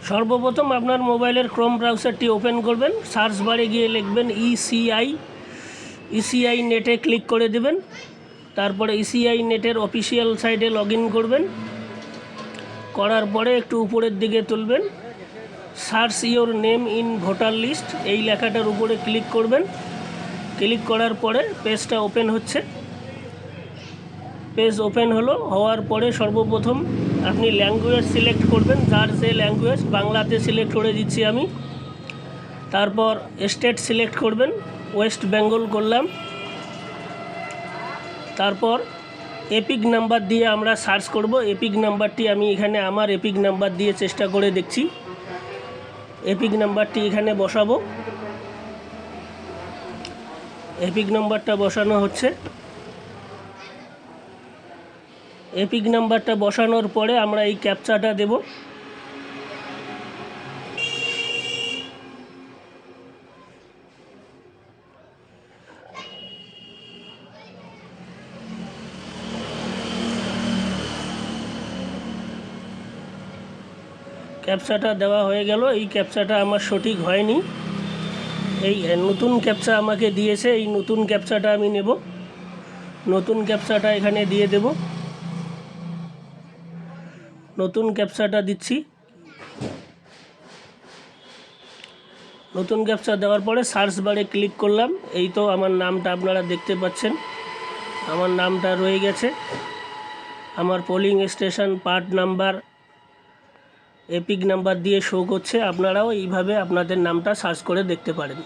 সর্বপ্রথম আপনার মোবাইলের ক্রোম ব্রাউজারটি ওপেন করবেন, সার্চ বারে গিয়ে লিখবেন ইসিআই নেটে ক্লিক করে দেবেন। তারপরে ইসিআই নেটের অফিসিয়াল সাইটে লগ ইন করবেন। করার পরে একটু উপরের দিকে তুলবেন, search your name in voter list এই লেখাটার উপরে ক্লিক করবেন। ক্লিক করার পরে পেজটা ওপেন হচ্ছে। পেজ ওপেন হওয়ার পরে সর্বপ্রথম আপনি ল্যাঙ্গুয়েজ সিলেক্ট করবেন, যার যে ল্যাঙ্গুয়েজ, বাংলাতে সিলেক্ট করে দিচ্ছি আমি। তারপর স্টেট সিলেক্ট করবেন, ওয়েস্ট বেঙ্গল করলাম। তারপর এপিক নাম্বার দিয়ে আমরা সার্চ করব। এপিক নাম্বারটি আমি এখানে আমার এপিক নাম্বার দিয়ে চেষ্টা করে দেখছি। এপিক নাম্বারটি এখানে বসাবো। এপিক নাম্বারটা বসানো হচ্ছে। এপিক নাম্বারটা বসানোর পরে আমরা এই ক্যাপচাটা দেব। ক্যাপচাটা দেওয়া হয়ে গেল। এই ক্যাপচাটা আমার সঠিক হয়নি, এই নতুন ক্যাপচা আমাকে দিয়েছে। এই নতুন ক্যাপচাটা আমি নেব। নতুন ক্যাপচাটা এখানে দিয়ে দেব। নতুন ক্যাপচাটা দিচ্ছি। নতুন ক্যাপচা দেওয়ার পরে সার্চ বারে ক্লিক করলাম। এই তো আমার নামটা আপনারা দেখতে পাচ্ছেন, আমার নামটা রয়ে গেছে। আমার polling station, part number, epic number দিয়ে শো করছে। আপনারাও এইভাবে আপনাদের নামটা সার্চ করে দেখতে পারেন।